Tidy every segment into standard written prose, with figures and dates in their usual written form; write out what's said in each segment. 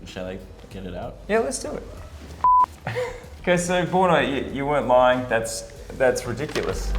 Shall I get it out? Yeah, let's do it. Okay, so Borna, you weren't lying. That's ridiculous.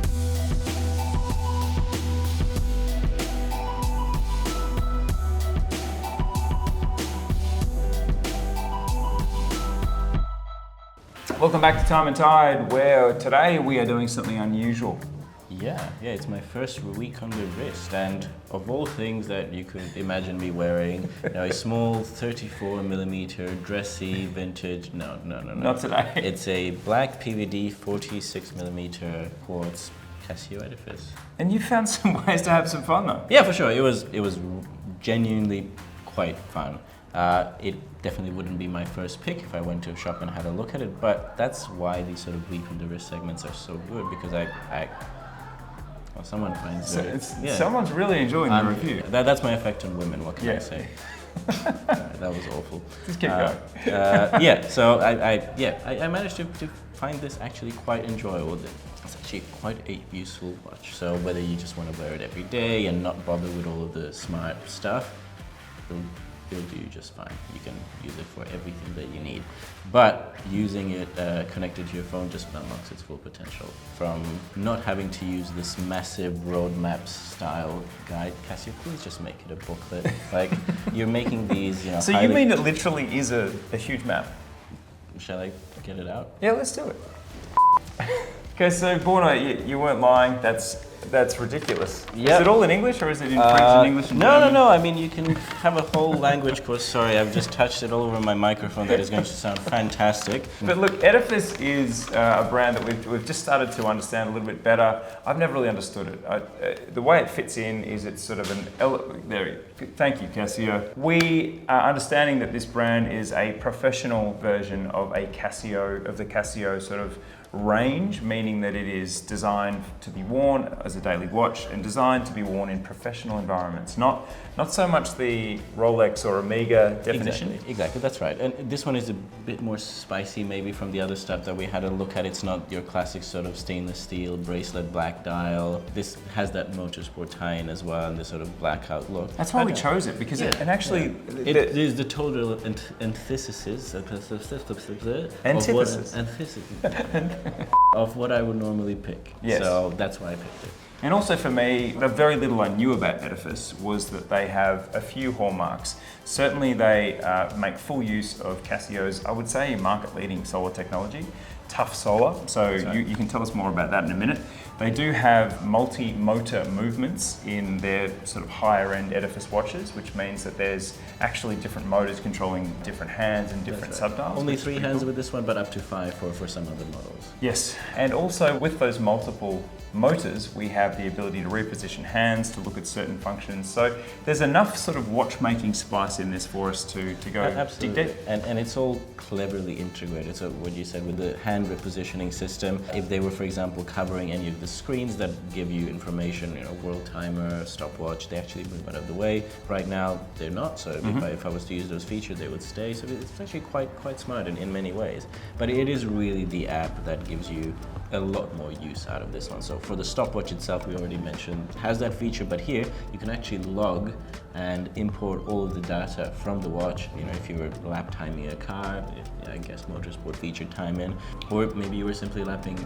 Welcome back to Time+Tide, where today we are doing something unusual. Yeah, it's my first week on the wrist, and of all things that you could imagine me wearing, a small 34mm dressy vintage. No. Not today. It's a black PVD 46mm quartz Casio Edifice. And you found some ways to have some fun though. Yeah, for sure. It was genuinely quite fun. It definitely wouldn't be my first pick if I went to a shop and had a look at it, but that's why these sort of week on the wrist segments are so good, because well, someone finds someone's really enjoying the review. That's my effect on women. What can I say? That was awful. Just keep going. So I managed to find this actually quite enjoyable. It's actually quite a useful watch. So whether you just want to wear it every day and not bother with all of the smart stuff, it'll do just fine. You can use it for everything that you need. But using it connected to your phone just unlocks its full potential. From not having to use this massive roadmap style guide, Casio, please just make it a booklet. Like, you're making these, So you mean it literally is a huge map? Shall I get it out? Yeah, let's do it. Okay, so Borna, you weren't lying. That's ridiculous. Yep. Is it all in English, or is it in French and English and German? No. I mean, you can have a whole language course. Sorry, I've just touched it all over my microphone. That is going to sound fantastic. But look, Edifice is a brand that we've just started to understand a little bit better. I've never really understood it. The way it fits in is it's sort of thank you, Casio. We are understanding that this brand is a professional version of the Casio sort of range, meaning that it is designed to be worn as a daily watch and designed to be worn in professional environments, not so much the Rolex or Omega definition. Exactly, that's right. And this one is a bit more spicy maybe from the other stuff that we had a look at. It's not your classic sort of stainless steel bracelet black dial. This has that Motorsport tie-in as well, and this sort of blackout look. That's why we chose it, because it actually... It is the total antithesis of what I would normally pick. Yes. So that's why I picked it. And also for me, the very little I knew about Edifice was that they have a few hallmarks. Certainly they make full use of Casio's, I would say, market-leading solar technology, tough solar. So you can tell us more about that in a minute. They do have multi-motor movements in their sort of higher-end Edifice watches, which means that there's actually different motors controlling different hands and different subdials. Only 3 hands with this one, but up to 5 for some other models. Yes, and also with those multiple motors, we have the ability to reposition hands to look at certain functions. So there's enough sort of watchmaking spice in this for us to go dig deep. And it's all cleverly integrated. So what you said with the hand repositioning system, if they were, for example, covering any of the screens that give you information, world timer, stopwatch, they actually move out of the way. Right now, they're not. So if I was to use those features, they would stay. So it's actually quite smart in many ways. But it is really the app that gives you a lot more use out of this one. So for the stopwatch itself, we already mentioned, has that feature, but here you can actually log and import all of the data from the watch. If you were lap timing a car, I guess Motorsport featured time in, or maybe you were simply lapping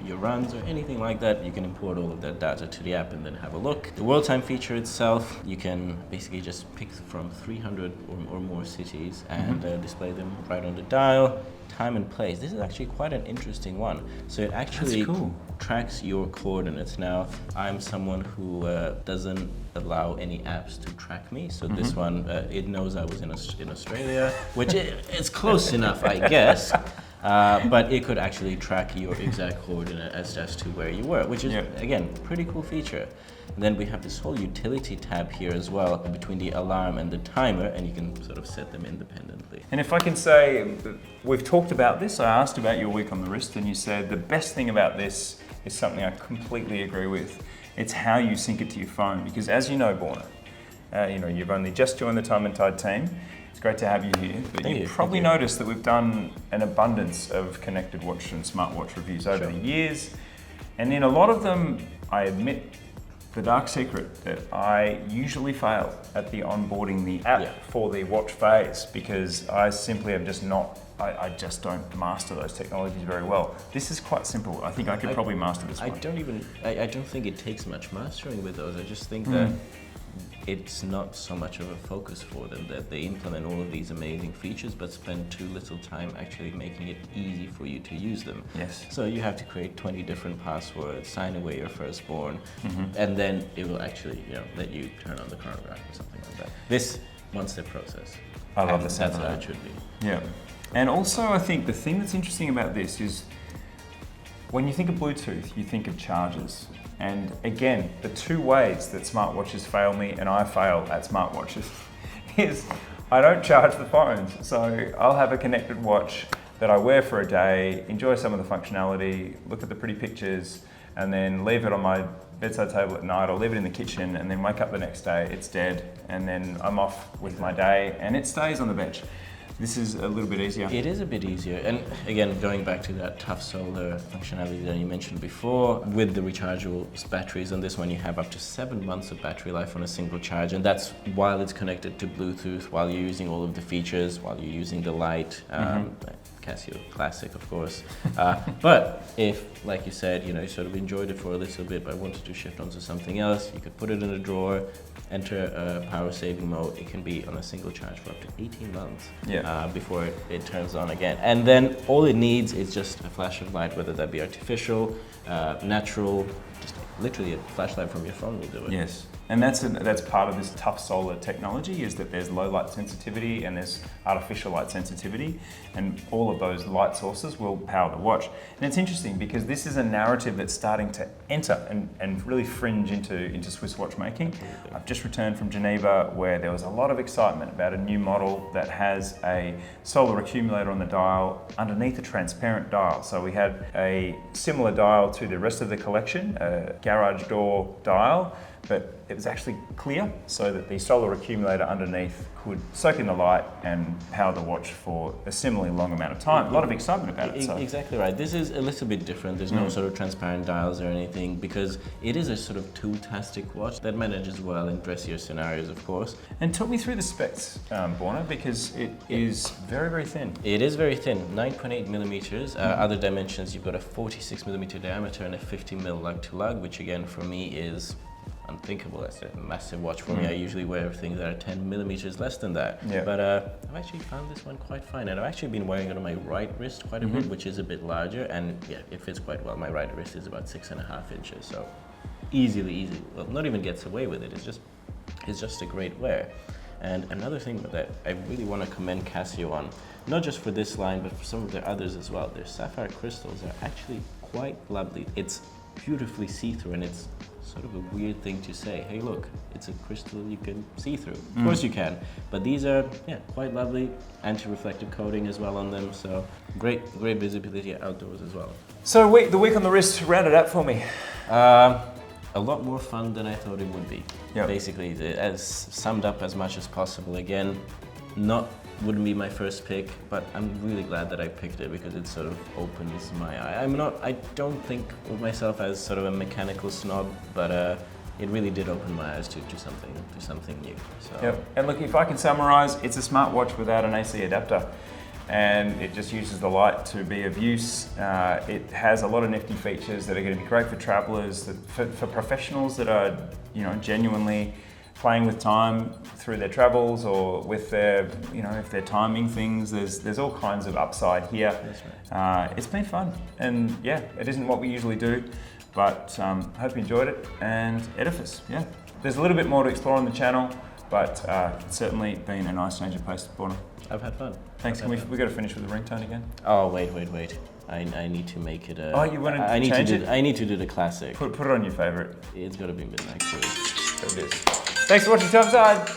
your runs or anything like that, you can import all of that data to the app and then have a look. The world time feature itself, you can basically just pick from 300 or more cities and display them right on the dial. Time and place. This is actually quite an interesting one. So it actually tracks your coordinates. Now, I'm someone who doesn't allow any apps to track me. So this one, it knows I was in Australia, which it's close enough, I guess. But it could actually track your exact coordinate as to where you were, which is, again, pretty cool feature. And then we have this whole utility tab here as well between the alarm and the timer, and you can sort of set them independently. And if I can say, we've talked about this, I asked about your week on the wrist, and you said the best thing about this is something I completely agree with. It's how you sync it to your phone, because as you know, Borna, you've only just joined the Time+Tide team. It's great to have you here, but you've probably noticed that we've done an abundance of connected watch and smartwatch reviews over the years, and in a lot of them, I admit, the dark secret that I usually fail at the onboarding the app for the watch phase, because I simply have just not, I just don't master those technologies very well. This is quite simple. I think I could probably master this one. I don't think it takes much mastering with those. I just think that it's not so much of a focus for them, that they implement all of these amazing features but spend too little time actually making it easy for you to use them. Yes. So you have to create 20 different passwords, sign away your firstborn, and then it will actually, let you turn on the chronograph or something like that. This one-step process. I love this. That's how it should be. Yeah. And also I think the thing that's interesting about this is when you think of Bluetooth, you think of chargers. And again, the two ways that smartwatches fail me and I fail at smartwatches is I don't charge the phones. So I'll have a connected watch that I wear for a day, enjoy some of the functionality, look at the pretty pictures, and then leave it on my bedside table at night or leave it in the kitchen and then wake up the next day, it's dead, and then I'm off with my day and it stays on the bench. This is a little bit easier. It is a bit easier. And again, going back to that tough solar functionality that you mentioned before, with the rechargeable batteries, on this one you have up to 7 months of battery life on a single charge, and that's while it's connected to Bluetooth, while you're using all of the features, while you're using the light, Casio Classic, of course. But if, like you said, you sort of enjoyed it for a little bit but wanted to shift onto something else, you could put it in a drawer, enter a power saving mode. It can be on a single charge for up to 18 months before it turns on again. And then all it needs is just a flash of light, whether that be artificial, natural, just literally a flashlight from your phone will do it. Yes. And that's part of this tough solar technology, is that there's low light sensitivity and there's artificial light sensitivity, and all of those light sources will power the watch. And it's interesting because this is a narrative that's starting to enter and really fringe into Swiss watchmaking. I've just returned from Geneva, where there was a lot of excitement about a new model that has a solar accumulator on the dial underneath a transparent dial. So we had a similar dial to the rest of the collection, a garage door dial, but it was actually clear, so that the solar accumulator underneath could soak in the light and power the watch for a similarly long amount of time. A lot of excitement about it. So. Exactly right. This is a little bit different. There's no sort of transparent dials or anything, because it is a sort of tool-tastic watch that manages well in dressier scenarios, of course. And talk me through the specs, Borna, because it is very, very thin. It is very thin, 9.8 millimeters. Other dimensions, you've got a 46 millimeter diameter and a 50 mil lug-to-lug, which again for me is unthinkable. That's a massive watch for me. I usually wear things that are 10 millimeters less than that. Yeah. But I've actually found this one quite fine, and I've actually been wearing it on my right wrist quite a bit, which is a bit larger, and yeah, it fits quite well. My right wrist is about 6.5 inches, so easy. Well, not even gets away with it. It's just a great wear. And another thing that I really want to commend Casio on, not just for this line, but for some of their others as well. Their sapphire crystals are actually quite lovely. It's beautifully see-through, and it's sort of a weird thing to say, hey look, it's a crystal you can see through. Of course you can, but these are quite lovely, anti-reflective coating as well on them, so great visibility outdoors as well. So the week on the wrist, round it out for me. A lot more fun than I thought it would be. Yep. Basically, as summed up as much as possible. Again, wouldn't be my first pick, but I'm really glad that I picked it, because it sort of opens my eye. I don't think of myself as sort of a mechanical snob, but it really did open my eyes to something new. So. Yep. And look, if I can summarize, it's a smartwatch without an AC adapter, and it just uses the light to be of use. It has a lot of nifty features that are going to be great for travelers, for professionals that are genuinely playing with time through their travels, or with their, if they're timing things. There's all kinds of upside here. That's right. It's been fun, and yeah, it isn't what we usually do, but hope you enjoyed it. And Edifice, there's a little bit more to explore on the channel, but it's certainly been a nice change of pace, Borna. I've had fun. Thanks. We got to finish with the ringtone again. Oh wait. I need to make it a. Oh, you want to change it? I need to do the classic. Put it on your favorite. It's got to be Midnight Cruise. There it is. Thanks for watching Time+Tide.